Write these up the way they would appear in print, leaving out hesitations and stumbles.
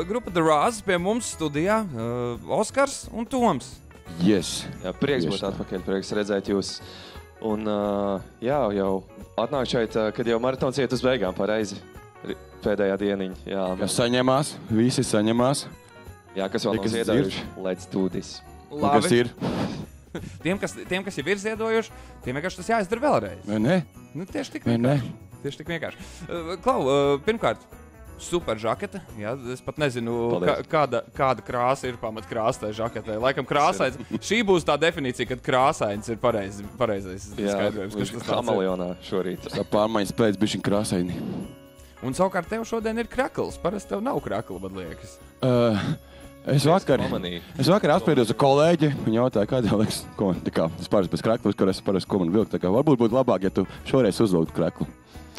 grupa The Raz pie mums studijā. Oskars un Toms. Yes. Jā, prieks būt atpakaļ, prieks redzēt jūs. Un jau atnāk šeit, kad jau maratons iet uz beigām pareizi. Pēdējā dieniņa. Jā, kas saņemās? Visi saņemās. Jā, kas vēl nav ziedojuši. Let's do this. Labi. Kas ir? Tiem, kas jau ir ziedojuši, tiem vienkārši tas jāizdara vēlreiz. Vai ne? Nu, tieši tik Vai ne? vienkārši. Tieši tik vienkārši. Klau, pirmkārt, super žakete. Jā, es pat nezinu, kāda krāsa ir pamatkrāsa tai žaketē. Laikam krāsains. Šī būs tā definīcija, kad krāsains ir pareizais skaidrojums. Jā, kamalionā šorīt. Tā pārmaiņas pēc bišķiņ krāsaini. Un savukārt tev šodien ir krakls. Parasti tev nav krakla, man liekas. Es vakar apspriedos ar kolēģi, viņa jautāja, kādā liekas, ko, tā kā, es parasti pēc krakla, kur es parasti ko man vilku, tā kā varbūt būtu labāk, ja tu šoreiz uzvilktu kraklu.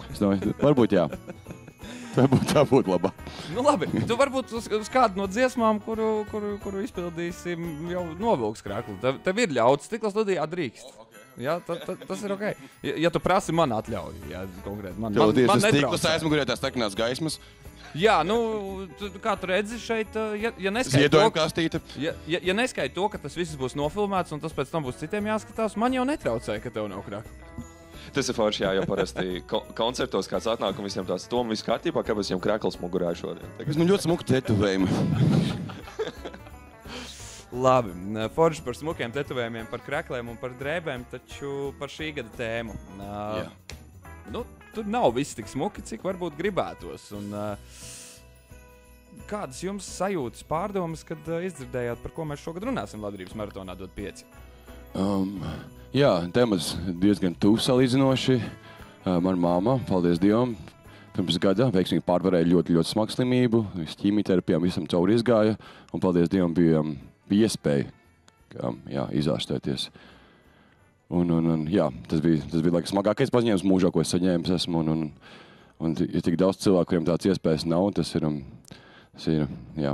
Es domāju, varbūt jā. Varbūt tā būtu labāk. Nu labi, tu varbūt uz kādu no dziesmām, kuru izpildīsim, jau novilks kraklu. Tev ir ļauts, Stikla studijā drīkst. Jā, tas ir ok. Ja tu prasi man atļauju, jā, konkrēti. Man tas stiklas aizmugurē tās tekinās gaismas. Jā, nu, kā tu redzi šeit, ja neskaidri to, ka tas viss būs nofilmēts un tas pēc tam būs citiem jāskatās, man jau netraucē, ka tev nav krakla. Tas ir forši, jā, jo parasti koncertos kāds atnāk un visiem tās Tom viss kārtībā, kāpēc viņam krakls mugurā šodien. Es man ļoti smuku tetovējumi. Labi, forši par smukiem tetovējumiem, par krakliem un par drēbēm, taču par šī gada tēmu. Nu, tur nav viss tik smuki, cik varbūt gribētos. Un, kādas jums sajūtas pārdomas, kad izdzirdējāt, par ko mēs šogad runāsim Labdarības maratonā dod 5? Jā, temats diezgan tuvu salīdzinoši. Mana māma, paldies Dievam, pirms gada veiksmīgi pārvarēja ļoti, ļoti smagu slimību. Ķīmijterapijām visam cauri izgāja, un paldies Dievam bija iespēja izārstēties. Un jā, tas bija laikam smagākais paziņojums mūžā, ko es saņēmis esmu. Un ir tik daudz cilvēku, kuriem tāds iespējas nav, tas ir jā,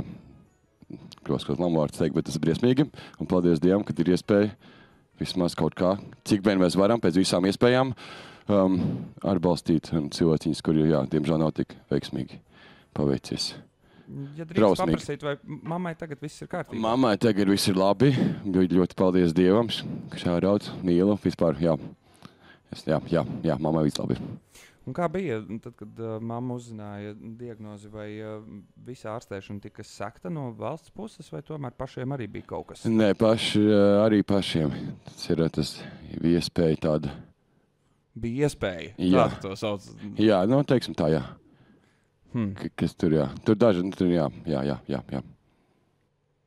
kaut lamvārds teikt, bet tas ir briesmīgi. Un paldies Dievam, kad ir iespēja vismaz kaut kā, cik vien mēs varam, pēc visām iespējām, atbalstīt cilvēciņus, kuri, jā, diemžēl nav tik veiksmīgi paveicies. Ja drīkst paprasīt, vai mammai tagad viss ir kārtībā? Mammai tagad viss ir labi. Ļoti paldies Dievam, ka šāraut, mīlu, vispār, jā. Jā, mammai viss labi. Un kā bija, tad, kad mamma uzzināja diagnozi, vai visa ārstēšana tika sekta no valsts puses, vai tomēr pašiem arī bija kaut kas? Nē, arī pašiem. Tas bija iespēja tāda. Bija iespēja? Jā. Tā to sauc? Jā, nu, teiksim tā, jā. Kas tur, jā. Tur daži, jā.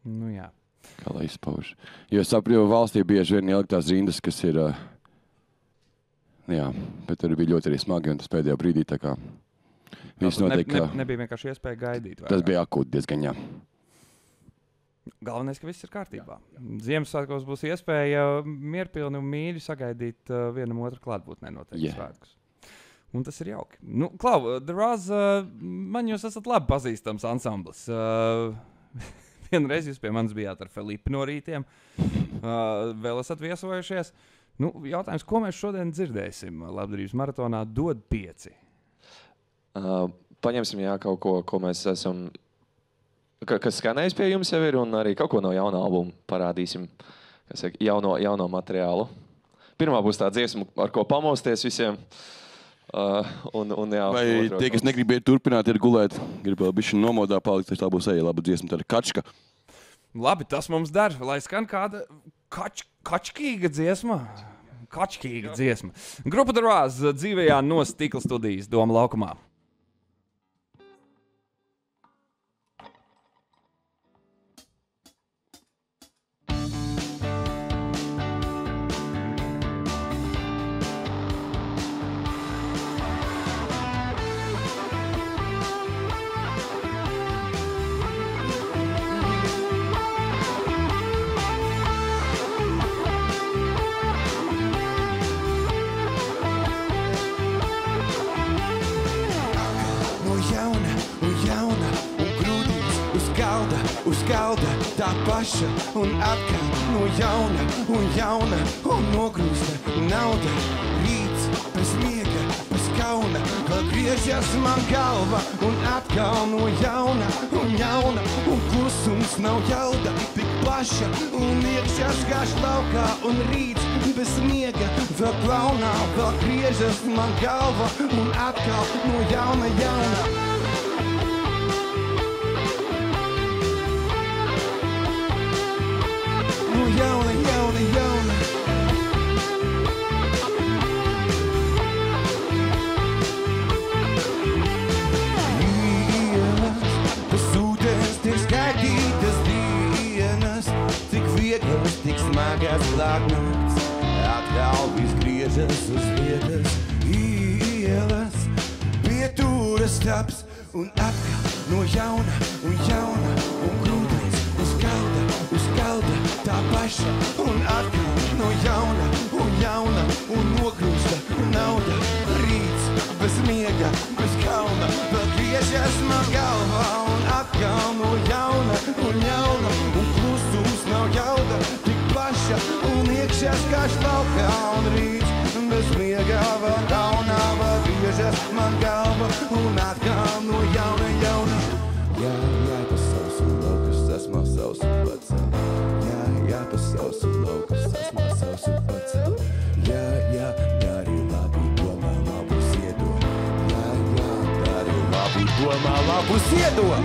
Nu, jā. Kā lai izpauž. Jo es saprotu, valstī bieži vien ieliktās rindas, kas ir, jā, bet tur bija ļoti arī smagi, un tas pēdējā brīdī tā kā viss notiek, nebija vienkārši iespēja gaidīt. Vairāk. Tas bija akūti diezgan, jā. Galvenais, ka viss ir kārtībā. Ziemassvētkos būs iespēja mierpilni un mīļi sagaidīt vienam otru klātbūtnē noteikti svētkus. Un tas ir jauki. Nu, Klau, The Raz, man jūs esat labi pazīstams ansamblis. Vienreiz jūs pie manis bijāt ar Felipu no rītiem. Vēl esat viesojušies. Nu, jautājums, ko mēs šodien dzirdēsim Labdarības maratonā dod 5? Paņemsim, jā, kaut ko, ko mēs esam, kas skanējis pie jums jau ir, un arī kaut ko no jauna albuma parādīsim, kas saka, jauno materiālu. Pirmā būs tā dziesma, ar ko pamosties visiem. Jā, vai tie, kas negribēja turpināt, ir gulēt, grib vēl bišķi nomodā palikt, tā būs arī laba dziesma, tā ir Kačka. Labi, tas mums dar, lai skan kāda kačkīga dziesma. Kačkīga dziesma. Grupa The Raz dzīvējā no Stikla studijas Doma laukumā. Uz galda tā paša un atkal no jauna un nogrūsta nauda. Rīts bez miega, bez kauna. jauna, vēl griežas man galva, un atkal no jauna, un klusums nav jauda, tik plaša, un iekšās gāž laukā, un rīts bez miega, vēl klaunā, vēl griežas man galva, un atkal no jauna. No jauna. Tik smagas lāknāks, atkal viss griežas uz vietas, ielas, pietūras taps, un atkal no jauna, un grūtais uz galda, tā paša, un atkal no jauna, un nogrūsta nauda, rīts, bez miega, bez kauna, vēl griežas man galvā, un atkal no jauna, un klusums nav jauda, un iekšās gāž laukā, un rīts bez miega, vēl kaunā, vēl griežas man galva, un atkal no jauna. Jā, pa sausu laukas, esmā sausu pacel. Jā, pa sausu laukas, esmā sausu pacel. Jā, dari labi, domā labus iedod. Jā, dari labi, domā labus iedod.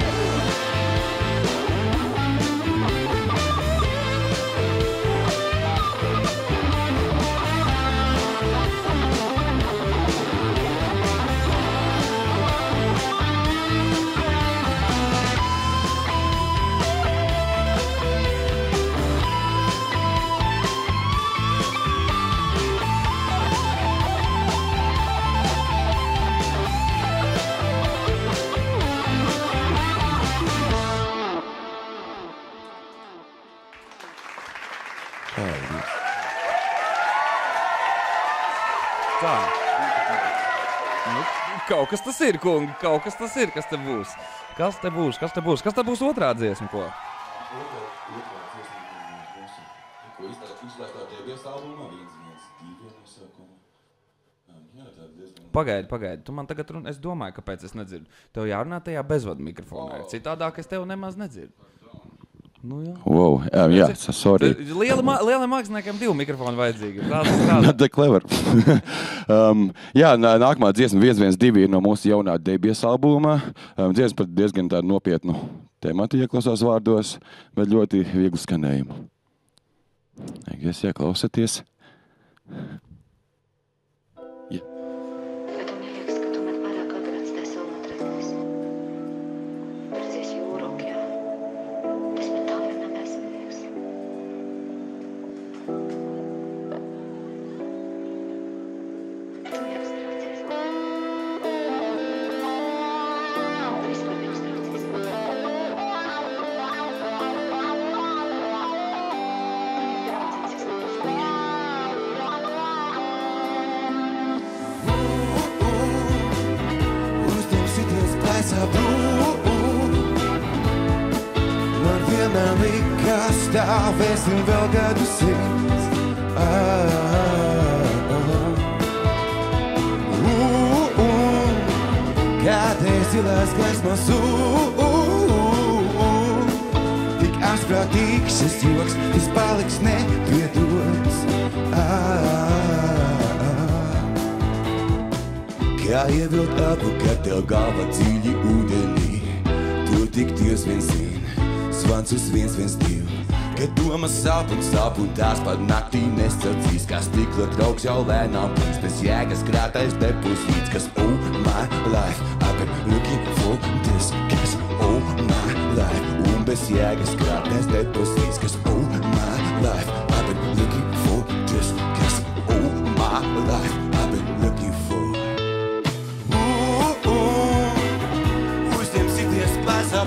Kaut kas tas ir, kungi, kaut kas tas ir, kas te būs. Kas te būs otrā dziesma, ko? Otrā dziesma, ko izlēstā Dēbies albumā, 1-2 nosaukumu. Jā, tāda diezgan... Pagaidi, tu man tagad es domāju, kāpēc es nedzirdu. Tev jārunā tajā bezvadu mikrofonā, citādāk es tev nemaz nedzirdu. Nu, jā. Wow, jā, sorry. Lieliem māksliniekiem 2 mikrofoni vajadzīgi. Not that clever. Jā, nākamā dziesma 1-2 ir no mūsu jaunā Dēbies albumā. Dziesma par diezgan tādu nopietnu tematu ieklausās vārdos, bet ļoti vieglu skanējumu. Es ieklausaties. Jā. Stāvēsim vēl gadu simts. Kādreiz zilās gaismas tik asprātīgs šis joks, tas paliks nepiedots. Kā ievilt apu, kad tev galva dziļi ūdenī, to tik Dievs viens zina, svans uz 112. Kad domas sāp un tās pat naktī nesacīs, kā stikla draugs jau lēnām plīns, bez jēgas krātais depozīts, kas oh my life, I've been looking for this, kas oh my life, un bez jēgas krātais depozīts, kas oh my life, I've been looking for this, kas oh my life, I've been looking for. Uzņem sities plēsā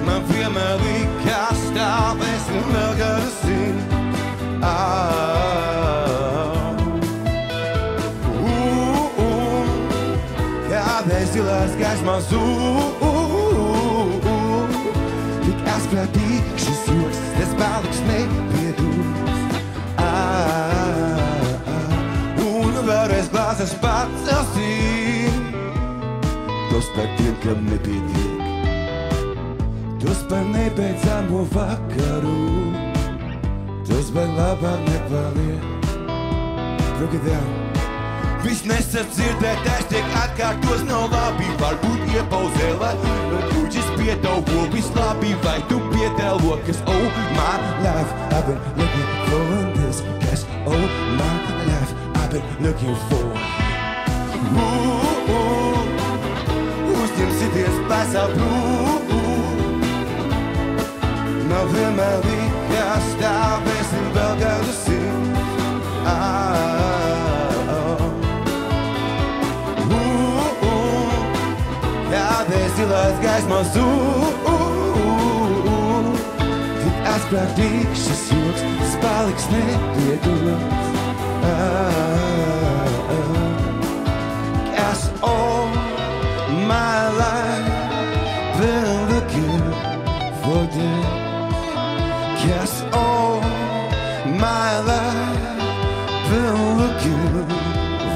man vienmēr likās stāvēsim vēl gadu simt. Kādreiz zilās gaismās tik asprātīgs šis joks, tas paliks nepiedots. Un vēl glāzes pacelsim. Tos par tiem, kam nepietiek, tos par nebeidzamo vakaru, tos par labāk nepaliek. Break it down. Viss nesadzirdētais tiek atkārtos nav labi. Varbūt iepauzē, lai kuģis pietaupo. Viss labi, vai tu pietēlo, kas oh my life I've been looking for this, kas oh my life I've been looking for. Uzņemsities pasaulē. Nav vienmēr likās stāvēsim vēl kādu simt. Kādēļ zilās gaismas tik asprātīgs šis joks, tas paliks nepiedodams. Cause all my life been looking for this. Cause all my life been looking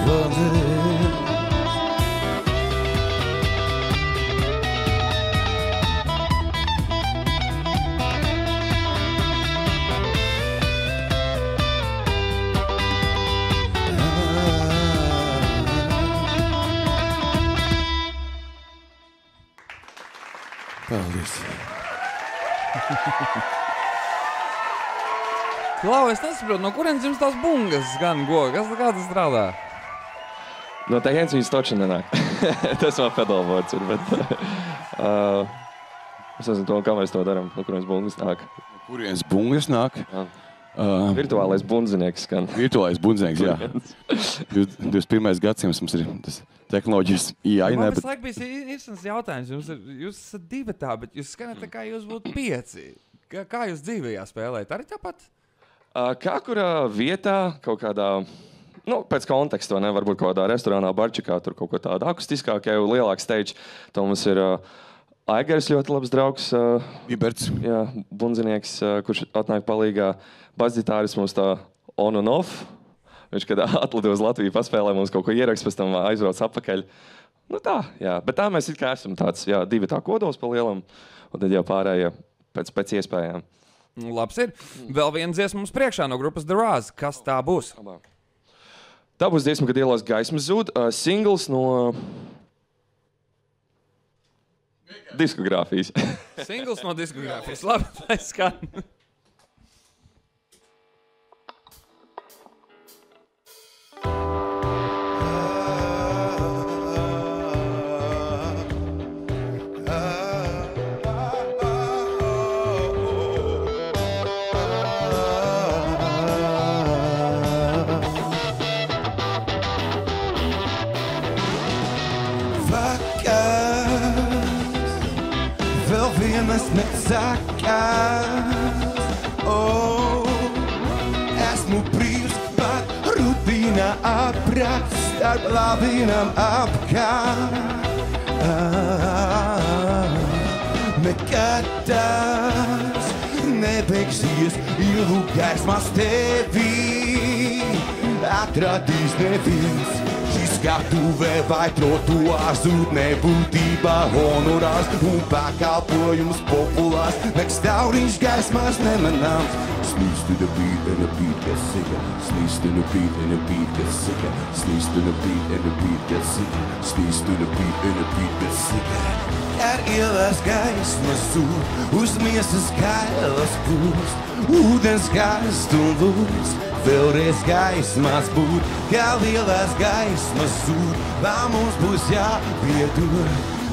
for this. Paldies. Klau, es nesaprotu, no kurienes jums tās bungas gan goga? Kā tas strādā? No tehienas viņas toči nenāk. Tas man pedalboards ir, bet... es nezinu to, kā mēs to daram, no kurienes bungas nāk. Kurienes bungas nāk? Virtuālais bundzinieks skan. Virtuālais bundzinieks, jā. 21. gadsimts mums ir tas tehnoloģijas jāinē. Man visu laiku bija interesants jautājums. Jūs esat divatā, bet jūs skanat tā kā jūs būtu 5. Kā jūs dzīvējā spēlējat? Arī tāpat? Kā kurā vietā, kaut kādā, pēc konteksta, vai ne, varbūt kaut kādā restorānā, barčikā, tur kaut ko tādu akustiskāk, jau lielāks stage. To mums ir Aigars ļoti labs draugs. Iberts. Jā, bundzinieks, kurš atnāk palīgā. Basģitāris mums tā on and off. Viņš, kad atlido uz Latviju, paspēlē mums kaut ko ierakst, pēc tam aizroc atpakaļ. Tā, jā. Bet tā mēs it kā esam tāds, jā, 2 tā kodols pa lielam, un tad jau pārējie pēc iespējām. Labs ir. Vēl viena dziesma mums priekšā no grupas The Raz. Kas tā būs? Tā būs dziesma, kad ielās gaismas zūd. Singls no diskogrāfijas. Singls no diskogrāfijas. Labi, lai skan. Vienas nesakās, esmu brīvs pat rutīnā aprakst starp lavinām apkārt. Nekad tas nebeigsies, ielu gaismas tevī atradīs neviens. Skatuvē vai trotuārs, zūd nebūtībā honorārs un pakalpojums populārs. Nek stauriņš gaismās nemanāms. Sneeze to the beat and the beat gets sicker. Sneeze to the beat and the beat gets sicker. Sneeze to the beat and the beat gets sicker. Sneeze to the beat and the beat gets sicker. Ar ielās gaismas zūd, uz miesas kailas pūst, ūdens karst un lūst. Vēlreiz gaismās būt, kā lielās gaismas zūd, vai mums būs jāpiedod,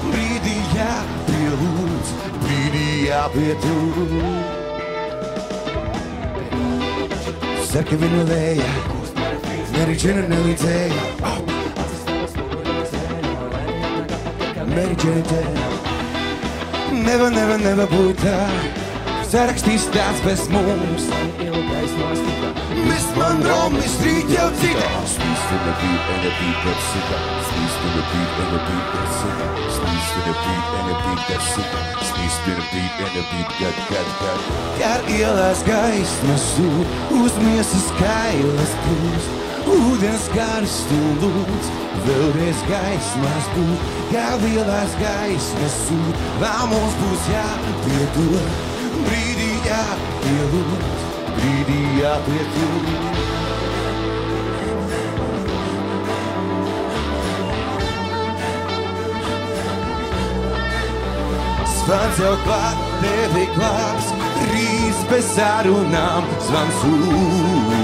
brīdī jāpielūdz, brīdī jāpiedod. Sarka viņu lējā, Mary Jane nelīdzēja, Mary Jane nevar būt tā, sarakstīs tāds bez mums. Miss Monroe, Miss Reed jau cita. Sneeze to the beat and the beat gets sicker. Sneeze to the beat and the beat gets sicker. Sneeze to the beat and the beat gets sicker. Sneeze to the beat and the beat get. Ar ielās gaismas zūd, uz miesas kailas pūst, ūdens karsts un lūdz, vēlreiz gaismas būt, kā lielās gaismas sūt, vēl mums būs jāpiedod, brīdī jāpielūdz, brīdī jāpiedod. Zvans jau klāt, tevi klāps, rīz bez sarunām, zvans uz.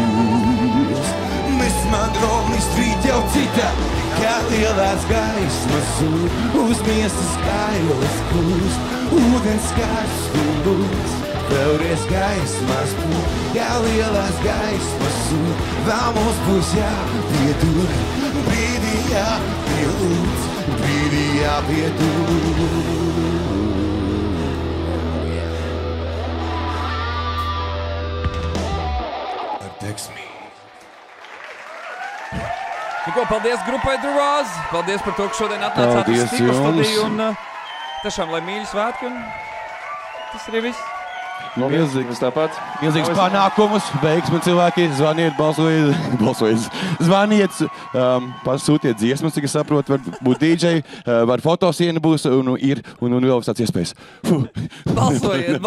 Mēs man romis rīt jau cita, kā lielās gaismas sūt, uz miestas kailas kūst, ūdens karsts un lūdz, vēlreiz gaismas būt, kā lielās gaismas sūt, vēl mums būs jāpiedod, brīdī jāpielūdz, brīdī jāpiedod. Paldies grupai The Roz. Paldies par to, ka šodien atnācāt uz Stīpa studiju. Un tiešām, lai mīļi svētki. Un tas arī viss. Milzīgs panākumus. Veiksmi cilvēki. Zvaniet, balsojiet. Zvaniet, pasūtiet dziesmas, cik es saprotu. Var būt DJ, var fotosiena būs un vēl tāds iespējas. Balsojiet.